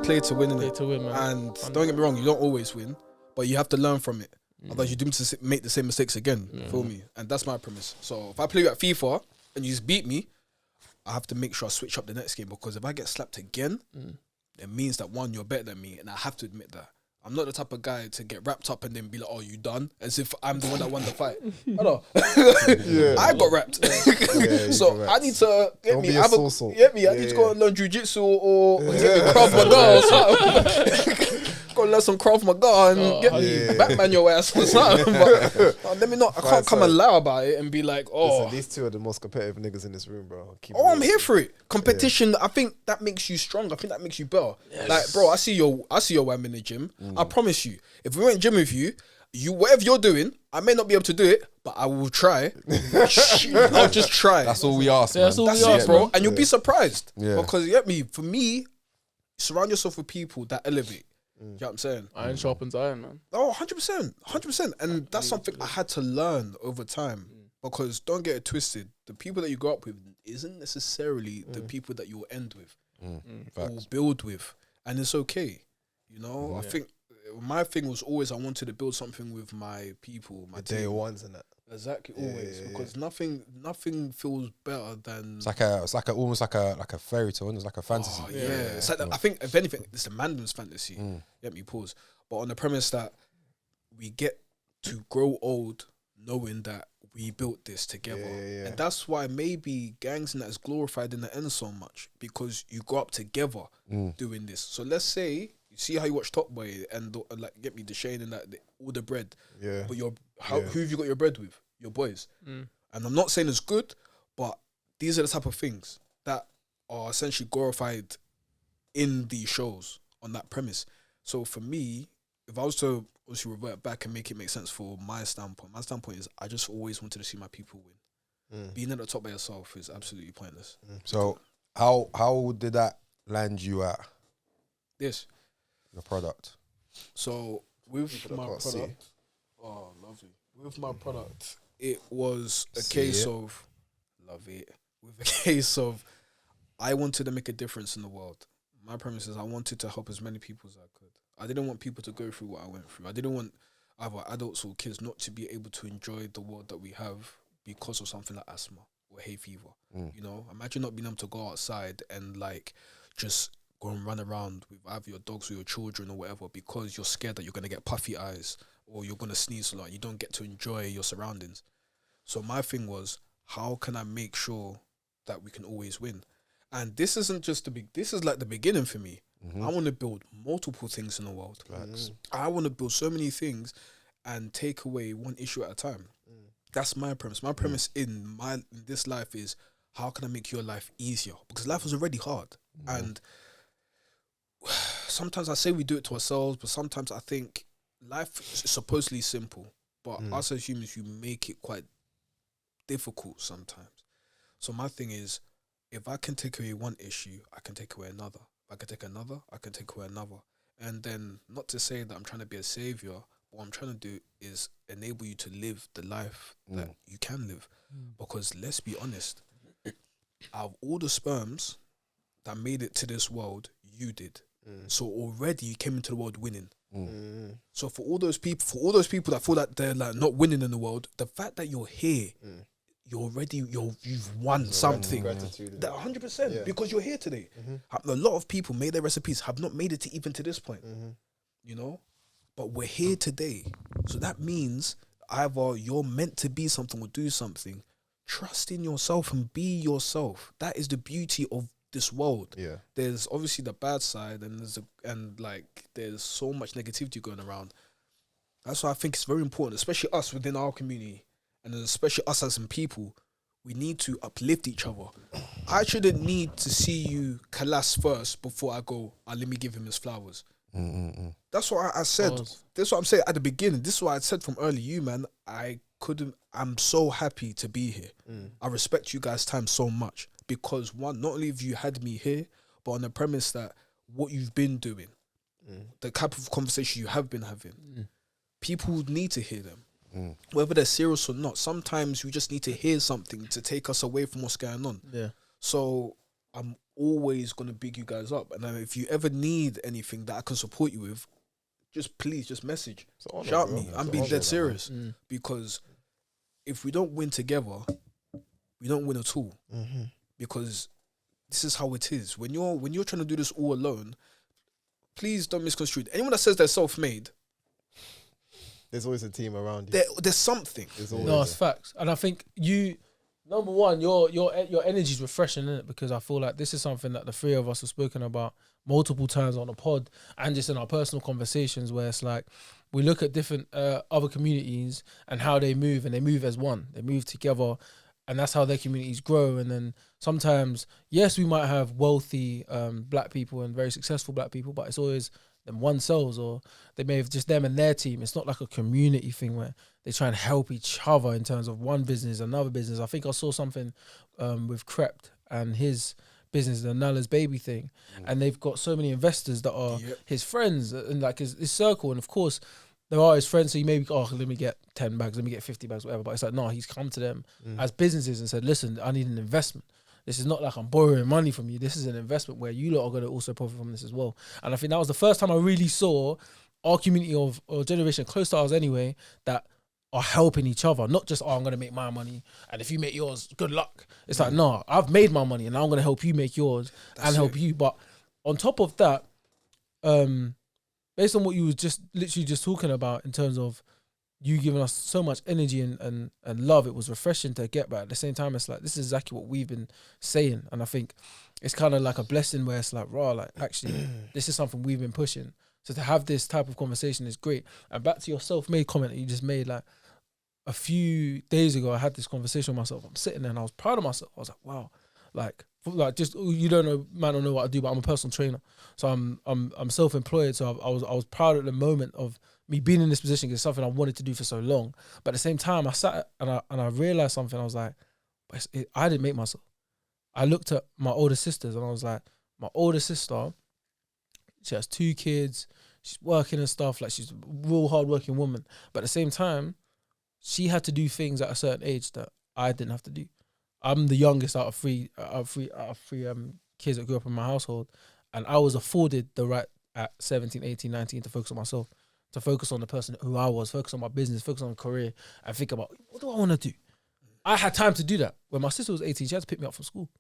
play to win, Play innit? to win, man. And don't get me wrong, you don't always win, but you have to learn from it. Mm. Otherwise, you're doomed to make the same mistakes again. Feel me? And that's my premise. So if I play you at FIFA and you just beat me, I have to make sure I switch up the next game, because if I get slapped again, it means that one, you're better than me, and I have to admit that. I'm not the type of guy to get wrapped up and then be like, "Oh, you done?" As if I'm the one that won the fight. I got wrapped, so I need to get me. I need to go and learn jujitsu or get me Krav Maga or something. Go learn some Krav Maga and get me Batman your ass or something. But let me not. I can't come and lie about it and be like, "Oh, listen, these two are the most competitive niggas in this room, bro. I'm here for it. Competition. I think that makes you strong. I think that makes you better. Like, bro, I see your wham in the gym. I promise you, if we went gym with you, whatever you're doing, I may not be able to do it, but I will try. I'll just try. That's all we ask, man. That's all we That's ask, it, bro. man. And you'll be surprised. Yeah. Because you get me. For me, surround yourself with people that elevate. You know what I'm saying? Iron sharpens iron, man. Oh, 100%. 100%. And that's something I had to learn over time. Because don't get it twisted, the people that you grow up with isn't necessarily the people that you'll end with or build with. And it's okay. You know, I think my thing was always I wanted to build something with my people, my day ones and that. Exactly, always. Because nothing feels better than It's like almost like a fairy tale. It's like a fantasy. Oh, it's like I think if anything, it's a man's fantasy. Let me pause. But on the premise that we get to grow old knowing that we built this together. And that's why maybe gangs and that is glorified in the end so much, because you grow up together doing this. So let's say you see how you watch Top Boy and like get me the Shane and that all the bread. Yeah. But who have you got your bread with? Your boys. And I'm not saying it's good, but these are the type of things that are essentially glorified in these shows on that premise. So for me, if I was to obviously revert back and make it make sense for my standpoint is I just always wanted to see my people win. Being at the top by yourself is absolutely pointless. So how did that land you at This. the product? So with my product, oh lovely. With my product, it was a case of love it. With a case of I wanted to make a difference in the world. My premise is I wanted to help as many people as I could. I didn't want people to go through what I went through. I didn't want either adults or kids not to be able to enjoy the world that we have because of something like asthma or hay fever. You know, imagine not being able to go outside and like just go and run around with either your dogs or your children or whatever because you're scared that you're going to get puffy eyes or you're going to sneeze a lot. You don't get to enjoy your surroundings. So my thing was, how can I make sure that we can always win? And this isn't just this is like the beginning for me. I want to build multiple things in the world. I want to build so many things and take away one issue at a time. That's my premise. My premise in this life is, how can I make your life easier? Because life is already hard. And sometimes I say we do it to ourselves, but sometimes I think life is supposedly simple, but us as humans, you make it quite difficult sometimes. So my thing is, if I can take away one issue, I can take away another. If I can take another, I can take away another. And then, not to say that I'm trying to be a savior, what I'm trying to do is enable you to live the life that you can live. Because let's be honest, out of all the sperms that made it to this world, you did. So already you came into the world winning. So for all those people that feel that they're like not winning in the world, the fact that you're here, you've won something. Gratitude. That 100% because you're here today. A lot of people made their recipes, have not made it to even to this point. You know, but we're here today. So that means either you're meant to be something or do something. Trust in yourself and be yourself. That is the beauty of this world. There's obviously the bad side, and there's so much negativity going around. That's why I think it's very important, especially us within our community, and especially us as some people. We need to uplift each other. I shouldn't need to see you collapse first before I go, let me give him his flowers. That's what I said. That's what I'm saying at the beginning. This is what I said from early. You, man, I'm so happy to be here. I respect you guys' time so much because one, not only have you had me here, but on the premise that what you've been doing, the type of conversation you have been having, people need to hear them. Whether they're serious or not, sometimes we just need to hear something to take us away from what's going on. So I'm always gonna big you guys up. And then if you ever need anything that I can support you with, just message, shout me. I'm being dead serious because if we don't win together, we don't win at all. Because this is how it is. When you're trying to do this all alone, please don't misconstrue it. Anyone that says they're self-made, there's always a team around you. There's something. No, it's facts. And I think number one, your energy is refreshing, isn't it? Because I feel like this is something that the three of us have spoken about multiple times on the pod and just in our personal conversations, where it's like we look at different other communities and how they move, and they move as one. They move together, and that's how their communities grow. And then sometimes, yes, we might have wealthy black people and very successful black people, but it's always them oneselves, or they may have just them and their team. It's not like a community thing where they try and help each other in terms of one business, another business. I think I saw something with Crept and his business, the Nala's Baby thing, and they've got so many investors that are his friends and like his circle. And of course, there are his friends, so he maybe, let me get 10 bags, let me get 50 bags, whatever. But it's like, no, he's come to them as businesses and said, listen, I need an investment. This is not like I'm borrowing money from you. This is an investment where you lot are going to also profit from this as well. And I think that was the first time I really saw our community or generation close to ours anyway, that are helping each other. Not just, I'm going to make my money, and if you make yours, good luck. It's like, no, I've made my money and I'm going to help you make yours and help you. But on top of that, based on what you was just literally just talking about in terms of you giving us so much energy and love, it was refreshing to get, but at the same time, it's like, this is exactly what we've been saying. And I think it's kind of like a blessing where it's like, actually, this is something we've been pushing. So to have this type of conversation is great. And back to your self-made comment that you just made, like a few days ago, I had this conversation with myself. I'm sitting there and I was proud of myself. I was like, wow, like just, you don't know, man, don't know what I do, but I'm a personal trainer. So I'm self-employed. So I was proud at the moment of me being in this position, because it's something I wanted to do for so long. But at the same time, I sat and I realized something. I was like, I didn't make myself. I looked at my older sisters and I was like, my older sister, she has 2 kids, she's working and stuff, like she's a real hardworking woman. But at the same time, she had to do things at a certain age that I didn't have to do. I'm the youngest out of three kids that grew up in my household, and I was afforded the right at 17, 18, 19 to focus on myself, to focus on the person who I was, focus on my business, focus on my career, and think about, what do I want to do? I had time to do that. When my sister was 18, she had to pick me up from school.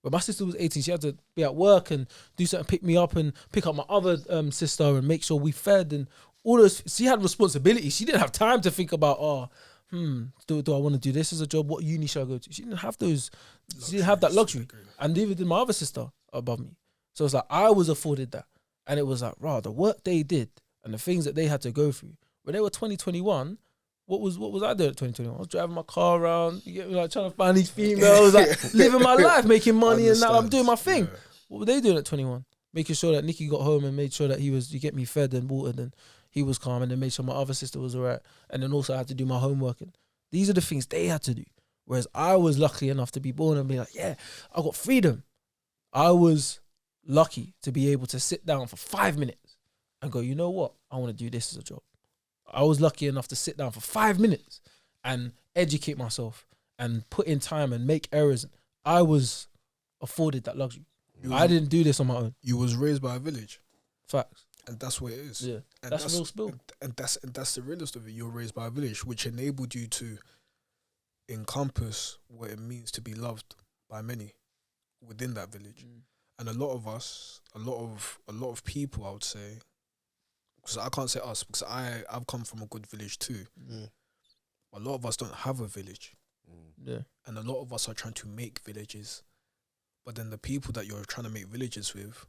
When my sister was 18, she had to be at work and do something, pick me up and pick up my other sister and make sure we fed and all those. She had responsibilities. She didn't have time to think about, do I want to do this as a job? What uni should I go to? She didn't have those. She didn't have that luxury. And neither did my other sister above me. So it's like, I was afforded that. And it was like, the work they did and the things that they had to go through. When they were 2021, what was I doing at 2021? I was driving my car around, you get me, like trying to find these females, like living my life, making money, and now I'm doing my thing. Yeah. What were they doing at 21? Making sure that Nicky got home and made sure that you get me fed and watered and he was calm, and then made sure my other sister was all right. And then also I had to do my homework. And these are the things they had to do. Whereas I was lucky enough to be born and be like, yeah, I got freedom. I was lucky to be able to sit down for 5 minutes and go, you know what? I want to do this as a job. I was lucky enough to sit down for 5 minutes and educate myself and put in time and make errors. I was afforded that luxury. I didn't do this on my own. You was raised by a village. Facts. And that's what it is. Yeah. And that's real spill. And that's the realest of it. You were raised by a village, which enabled you to encompass what it means to be loved by many within that village. And a lot of us, a lot of people, I would say, because I can't say us, because I've come from a good village too. A lot of us don't have a village. Yeah. And a lot of us are trying to make villages. But then the people that you're trying to make villages with,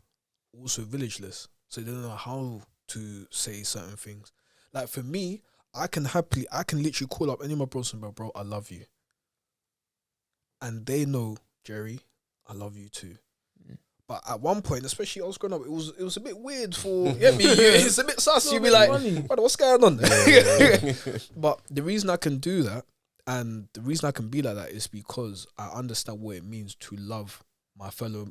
also villageless. So they don't know how to say certain things. Like for me, I can literally call up any of my bros and bro, I love you. And they know, Jerry, I love you too. But at one point, especially I was growing up, it was a bit weird for it's a bit sus. You'd be like, brother, what's going on? But the reason I can do that and the reason I can be like that is because I understand what it means to love my fellow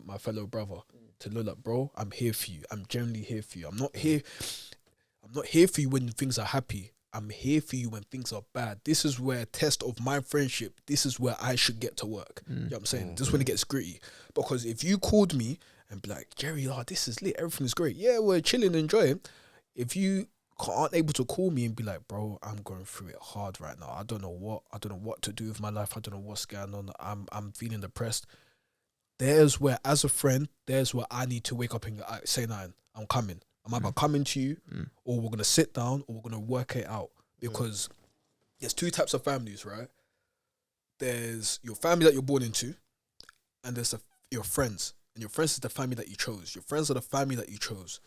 brother. To know that, bro, I'm here for you. I'm genuinely here for you. I'm not here for you when things are happy. I'm here for you when things are bad. This is where a test of my friendship. This is where I should get to work. You know what I'm saying? This is when it gets gritty. Because if you called me and be like, Jerry, this is lit. Everything is great. Yeah, we're chilling, enjoying. If you aren't able to call me and be like, bro, I'm going through it hard right now. I don't know what to do with my life. I don't know what's going on. I'm feeling depressed. There's where, as a friend, there's where I need to wake up and go, say, "Nine, I'm coming. I'm either coming to you, or we're gonna sit down, or we're gonna work it out." Because there's two types of families, right? There's your family that you're born into, and there's your friends. And your friends is the family that you chose. Your friends are the family that you chose.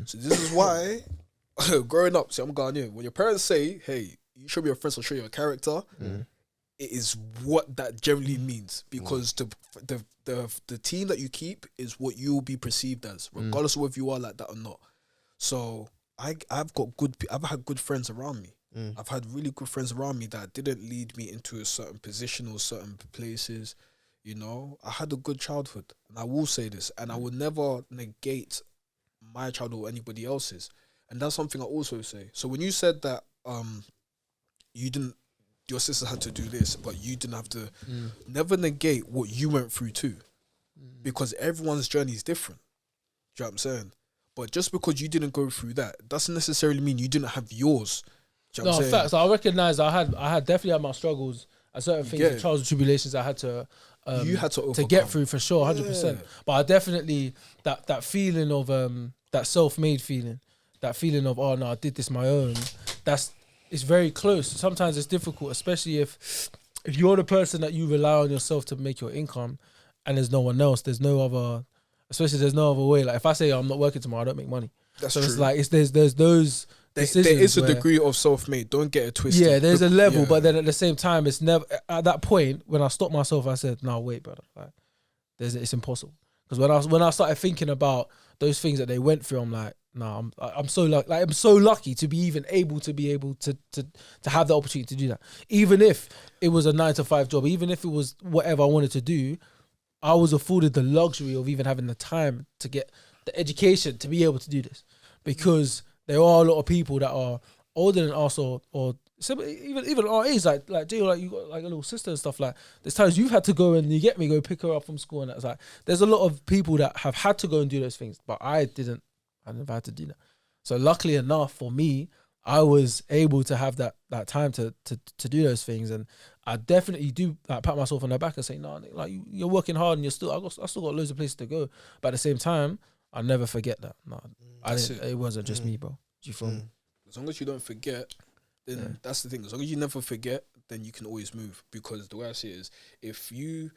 So this is why, growing up, see, I'm Ghanaian. When your parents say, "Hey, you show me your friends, I'll show you your character," it is what that generally means. Because the team that you keep is what you will be perceived as, regardless of whether you are like that or not. So I've had good friends around me. I've had really good friends around me that didn't lead me into a certain position or certain places. You know, I had a good childhood, and I will say this, and I will never negate my childhood or anybody else's. And that's something I also say. So when you said that your sister had to do this, but you didn't have to, never negate what you went through too. Because everyone's journey is different. Do you know what I'm saying? But just because you didn't go through that doesn't necessarily mean you didn't have yours. Do you know what I'm saying? Facts. I recognize I had definitely had my struggles and certain things, and trials and tribulations I had to you had to get through, for sure, 100%. But I definitely that feeling of that self-made feeling, that feeling of, oh no, I did this my own. It's very close. Sometimes it's difficult, especially if you're the person that you rely on yourself to make your income, and there's no one else. There's no other way. Like if I say I'm not working tomorrow, I don't make money. That's so true. It's like there's those decisions. There is a degree of self-made. Don't get it twisted. Yeah, there's a level, but then at the same time, it's never at that point when I stopped myself. I said, "No, wait, brother. Like, it's impossible." Because when I started thinking about those things that they went through, I'm like, "No, I'm so I'm so lucky to be able to have the opportunity to do that. Even if it was a 9-to-5 job, even if it was whatever I wanted to do, I was afforded the luxury of even having the time to get the education to be able to do this. Because there are a lot of people that are older than us or even our age, like Jay, like you got like a little sister and stuff. Like there's times you've had to go and go pick her up from school, and that's like there's a lot of people that have had to go and do those things, but I didn't. I never had to do that. So luckily enough for me, I was able to have that time to do those things, and I definitely do pat myself on the back and say, no, like you're working hard, and I still got loads of places to go. But at the same time, I never forget that. No, it wasn't just me, bro. Do you feel me? As long as you don't forget, then that's the thing. As long as you never forget, then you can always move. Because the way I see it is, if you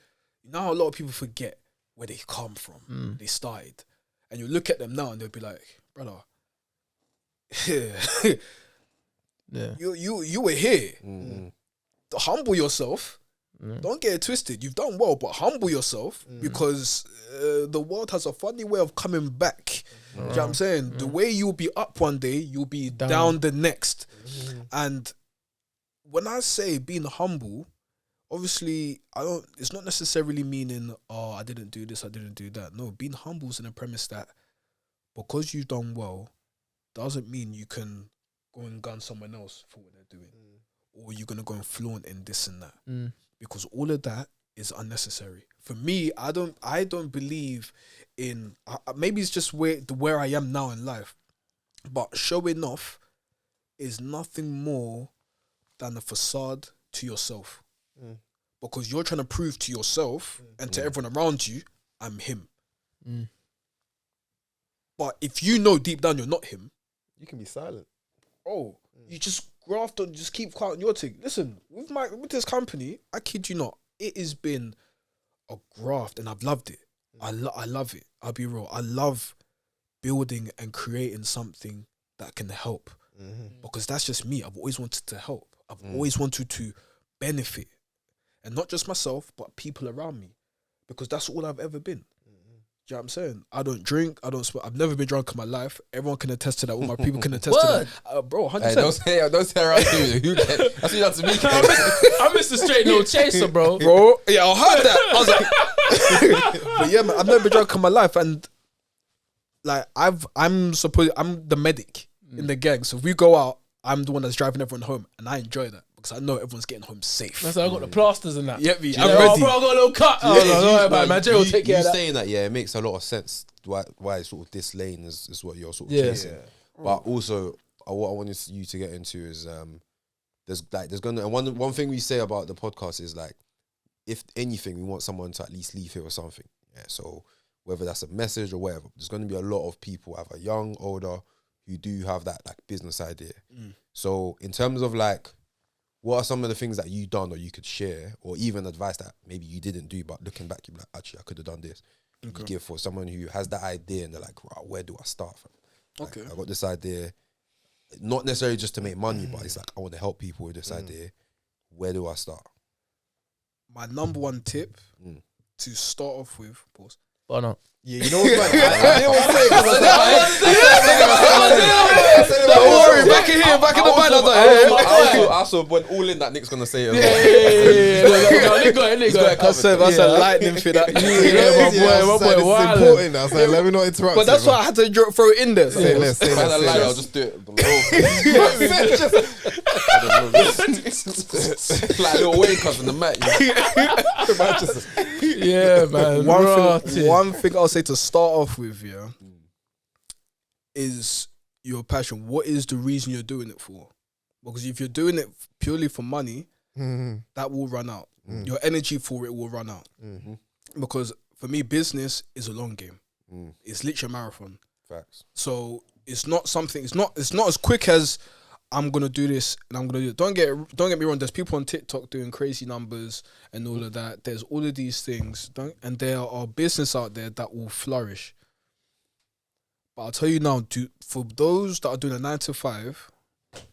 know, a lot of people forget where they come from, they started, and you look at them now and they'll be like, brother, you were here. Humble yourself. Don't get it twisted. You've done well, but humble yourself because the world has a funny way of coming back. You know what I'm saying? The way you'll be up one day, you'll be down the next. And when I say being humble, obviously it's not necessarily meaning, oh, I didn't do this, I didn't do that. No, being humble is in the premise that because you've done well doesn't mean you can go and gun someone else for what they're doing. Or you're going to go and flaunt in this and that. Because all of that is unnecessary. For me, I don't believe in, maybe it's just where I am now in life, but showing off is nothing more than a facade to yourself. Because you're trying to prove to yourself and to everyone around you, I'm him. But if you know deep down you're not him, you can be silent. Oh, you just graft on, just keep quiet on your thing. Listen, with this company, I kid you not, it has been a graft and I've loved it. I love it. I'll be real. I love building and creating something that can help. Because that's just me. I've always wanted to help. I've always wanted to benefit. And not just myself, but people around me. Because that's all I've ever been. Do you know what I'm saying? I don't drink, I don't smoke. I've never been drunk in my life. Everyone can attest to that. All my people can attest to that. Bro, 100%. Hey, don't say around to me. That's what to me. I missed the straight no chaser, bro. Bro, yeah, I heard that. I was like, but yeah, man, I've never been drunk in my life, and like I'm the medic in the gang. So if we go out, I'm the one that's driving everyone home, and I enjoy that because I know everyone's getting home safe. That's why I got the plasters and that. Get me? Yeah, I'm oh, ready. bro, I got a little cut. Oh, no, don't worry about it, man. Jay will take care of that. saying that, it makes a lot of sense why sort of this lane is what you're sort of Yeah. chasing. But also, what I wanted you to get into is there's gonna, and one thing we say about the podcast is like, if anything, we want someone to at least leave here with something. Yeah. So whether that's a message or whatever, there's gonna be a lot of people, either young, older, who do have that like business idea. So in terms of like, what are some of the things that you done or you could share, or even advice that maybe you didn't do, but looking back, you're like, actually, I could have done this. You give for someone who has that idea and they're like, wow, where do I start from? Like, I got this idea, not necessarily just to make money, but it's like, I want to help people with this idea. Where do I start? My number one tip to start off with, pause. Why not? Yeah, you know what's like? I didn't want to say it. Don't worry, back in here, back in the mind. I also went all in that Nick's gonna say it. That's a lightning for that. My boy, It's important. I was like, let me not interrupt. But that's why I had to throw it in there. Say less. I'll just do it. Like a little Wayne cousin, the Matt. Yeah, man. One thing I'll say to start off with, is your passion. What is the reason you're doing it for? Because if you're doing it purely for money, that will run out. Your energy for it will run out. Because for me, business is a long game. It's literally a marathon. Facts. So it's not something. It's not as quick as I'm gonna do this and I'm gonna do it. Don't get me wrong. There's people on TikTok doing crazy numbers and all of that. There's all of these things, and there are business out there that will flourish. But I'll tell you now, for those that are doing a 9 to 5,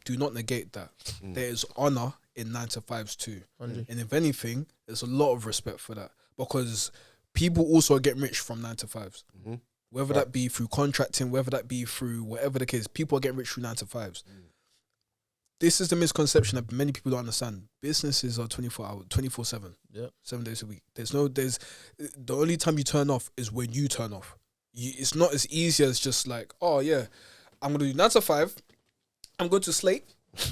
do not negate that. There is honor in 9 to 5s too, and if anything, there's a lot of respect for that because people also get rich from 9 to 5s. Whether that be through contracting, whether that be through whatever the case, people are getting rich through 9 to 5s. This is the misconception that many people don't understand. Businesses are 24/7. Yeah, 7 days a week. There's the only time you turn off is when you turn off. It's not as easy as just like, oh yeah, I'm gonna do 9 to 5. I'm going to sleep.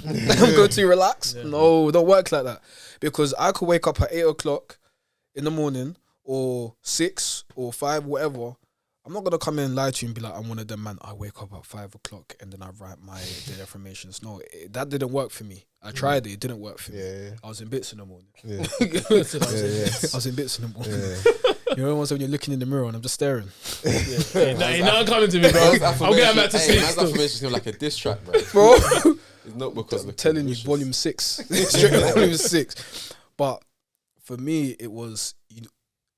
I'm going to relax. Yeah. No, don't work like that. Because I could wake up at 8 o'clock in the morning or 6 or 5, whatever. I'm not going to come in and lie to you and be like, I'm one of them, man. I wake up at 5 o'clock and then I write my daily affirmations. No, that didn't work for me. I tried it. It didn't work for me. I was in bits in the morning. I was in bits in the morning. You know, once when you're looking in the mirror and I'm just staring. Ain't nothing coming to me, bro. I'm getting back to sleep. Man's affirmations seem like a diss track, bro. It's not because I'm telling you, volume 6. Straight volume 6. But for me, it was,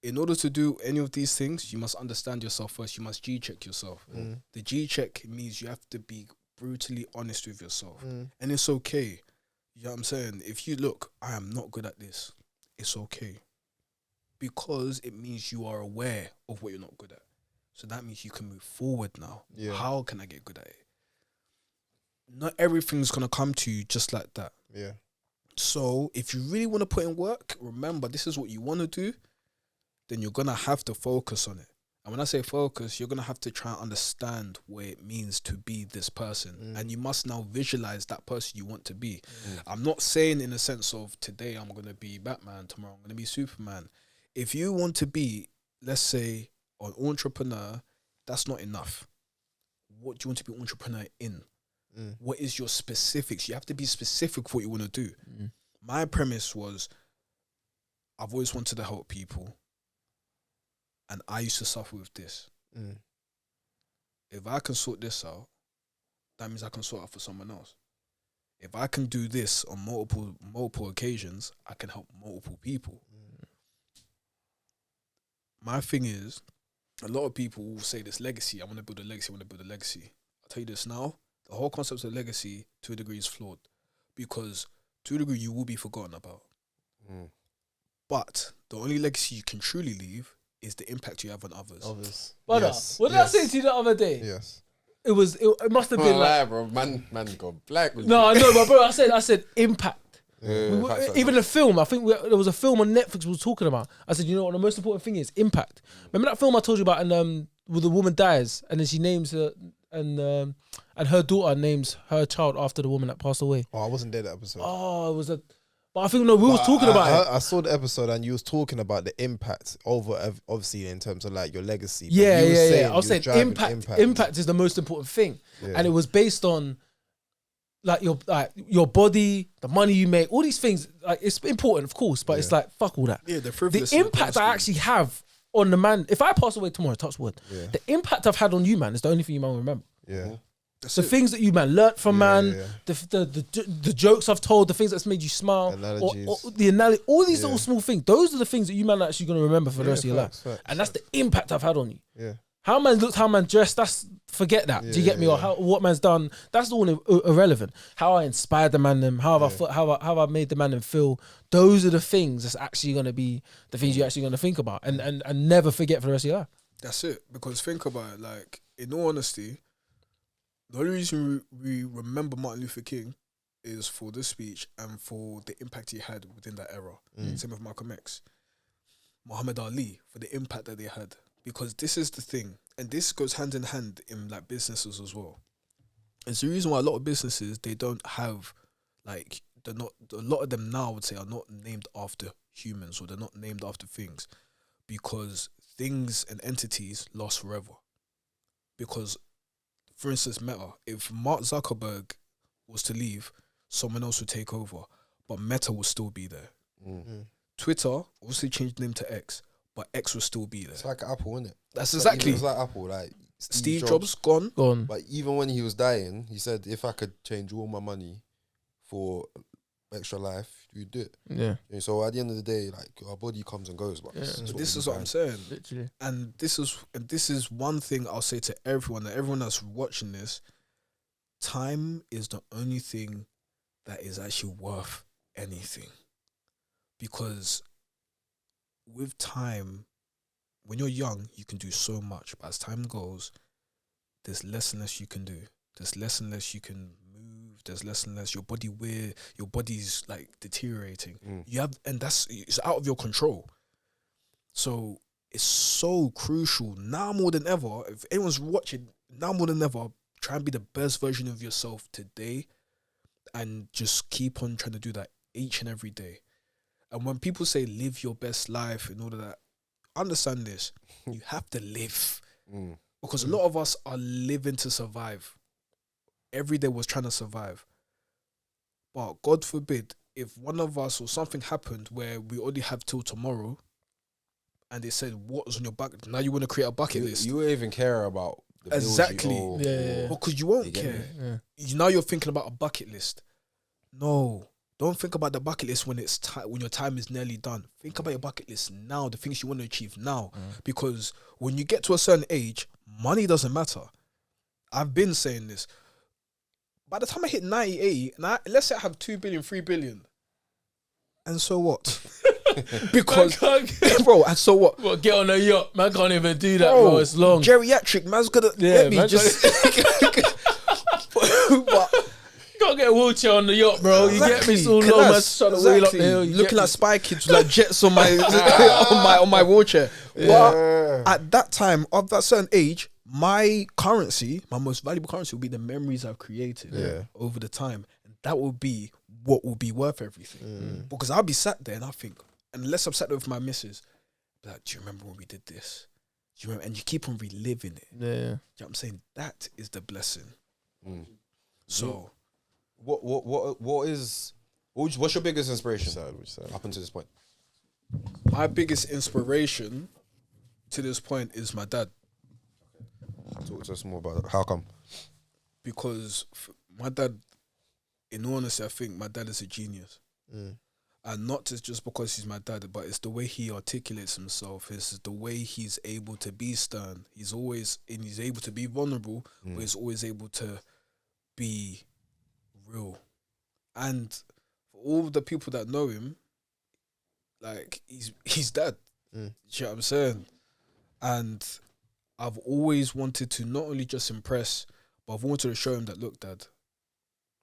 in order to do any of these things, you must understand yourself first. You must G-check yourself. The G-check means you have to be brutally honest with yourself. And it's okay. You know what I'm saying? If you look, I am not good at this, it's okay. Because it means you are aware of what you're not good at. So that means you can move forward now. Yeah. How can I get good at it? Not everything's going to come to you just like that. Yeah. So if you really want to put in work, remember, this is what you want to do, then you're going to have to focus on it. And when I say focus, you're going to have to try and understand what it means to be this person. And you must now visualize that person you want to be. I'm not saying in the sense of today I'm going to be Batman, tomorrow I'm going to be Superman. If you want to be, let's say, an entrepreneur, that's not enough. What do you want to be an entrepreneur in? What is your specifics? You have to be specific for what you want to do. My premise was, I've always wanted to help people. And I used to suffer with this. If I can sort this out, that means I can sort out for someone else. If I can do this on multiple occasions, I can help multiple people. My thing is, a lot of people will say this legacy. I want to build a legacy. I'll tell you this now. The whole concept of legacy, to a degree, is flawed. Because to a degree, you will be forgotten about. But the only legacy you can truly leave is the impact you have on others. Brother, what did I say to you the other day? Yes. It must have been like, bro. Man go black. No, I know, but bro, I said impact. Even the film, I think there was a film on Netflix we was talking about. I said, you know what the most important thing is? Impact. Remember that film I told you about, and where the woman dies and then she names her and her daughter names her child after the woman that passed away. Oh, I wasn't there that episode. Oh, it was a. But I think no, we was talking about it. I saw the episode and you was talking about the impact over obviously in terms of like your legacy. But Yeah, you was saying yeah. I was you saying driving impact. Impact is the most important thing, Yeah. and it was based on like your body, the money you make, all these things. Like it's important, of course, but it's like fuck all that. Yeah, the The frivolous. impact I actually have on the man. If I pass away tomorrow, touch wood, Yeah. the impact I've had on you, man, is the only thing you man will remember. Yeah. That's The it. things that you man learnt from Yeah, man, yeah. the jokes I've told, the things that's made you smile, Analogies. or the analogy, all these Yeah. little small things. Those are the things that you man are actually gonna remember for the rest of your life, facts, and that's the impact I've had on you. Yeah. How man looked, how man dressed, that's forget that. Do you get me? Or how what man's done, that's all irrelevant. How I inspired the man them, how have how I made the man them feel. Those are the things that's actually gonna be the things you're actually gonna think about and never forget for the rest of your life. That's it. Because think about it, like, in all honesty, the only reason we remember Martin Luther King is for this speech and for the impact he had within that era. Same with Malcolm X. Muhammad Ali, for the impact that they had. Because this is the thing, and this goes hand in hand in like businesses as well. It's the reason why a lot of businesses, they don't have, like, they're not, a lot of them now I would say are not named after humans, or they're not named after things, because things and entities last forever. Because, for instance, Meta, if Mark Zuckerberg was to leave, someone else would take over, but Meta will still be there. Twitter obviously changed the name to X, but X will still be there. It's like Apple, isn't it? That's It's like- exactly. It's like Apple, like Steve Jobs gone. Gone. But even when he was dying, he said, if I could change all my money for extra life, you'd do it. Yeah, And so at the end of the day, like, our body comes and goes. But Yeah. it's But what this we is what buy. I'm saying. literally. And this is one thing I'll say to everyone, that everyone that's watching this, time is the only thing that is actually worth anything. Because with time, when you're young, you can do so much, but as time goes, there's less and less you can do. There's less and less you can move. There's less and less your body's like deteriorating. You have, and it's out of your control. So it's so crucial now more than ever. If anyone's watching, now more than ever, try and be the best version of yourself today, and just keep on trying to do that each and every day. And when people say live your best life and all of that, understand this: you have to live, because a lot of us are living to survive. Every day was trying to survive, but God forbid if one of us or something happened where we only have till tomorrow, and they said, what was on your bucket? Now you want to create a bucket list. You won't even care about the bills Exactly. you owe, Yeah. Because you won't You get care. me? Yeah. Now you're thinking about a bucket list. No, don't think about the bucket list when it's when your time is nearly done. Think about your bucket list now, the things you want to achieve now. Because when you get to a certain age, money doesn't matter. I've been saying this. By the time I hit 98, and let's say I have 2 billion, 3 billion, and so what? Because, bro, and so what? Well, get on a yacht, man. Can't even do that, bro. It's long. Geriatric, man's gonna let me man, just. But Gotta get a wheelchair on the yacht, bro. You get me? It's all long, man. Trying to wheel up the hill. You Looking get at Spy Kids with like jets on my on my wheelchair. But at that time, of that certain age, my currency, my most valuable currency, will be the memories I've created over the time, and that will be what will be worth everything. Because I'll be sat there and I think, unless I'm sat there with my missus, be like, do you remember when we did this? Do you remember? And you keep on reliving it. Yeah. You know what I'm saying? That is the blessing. So, what's your biggest inspiration Which side? up until this point? my biggest inspiration to this point is my dad. Talk to us more about it. How come? Because my dad, in all honesty, I think my dad is a genius. And not just because he's my dad, but it's the way he articulates himself. It's the way he's able to be stern. He's able to be vulnerable, but he's always able to be real. And for all the people that know him, like, he's dad. You know what I'm saying? And I've always wanted to not only just impress, but I've wanted to show him that, look, Dad,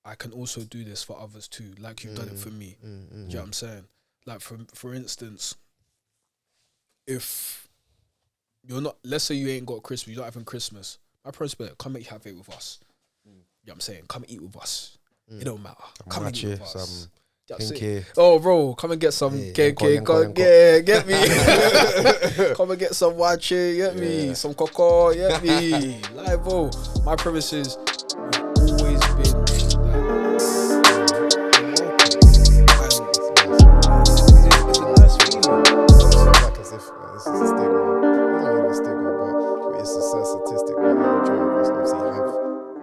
I can also do this for others too, like you've done it for me. Do you know what I'm saying? Like, for instance, if you're not, let's say you ain't got Christmas, you're not having Christmas, My premise be like, come and have it with us. You know what I'm saying? Come and eat with us. It don't matter. Some Come and eat with matcha, us. some You know what I'm saying? kinky. Oh, bro, come and get some Yeah, KK. yanko. Yeah, get me. Come and get some wache, get me. Yeah. Some cocoa, get me. Like, bro, my premise is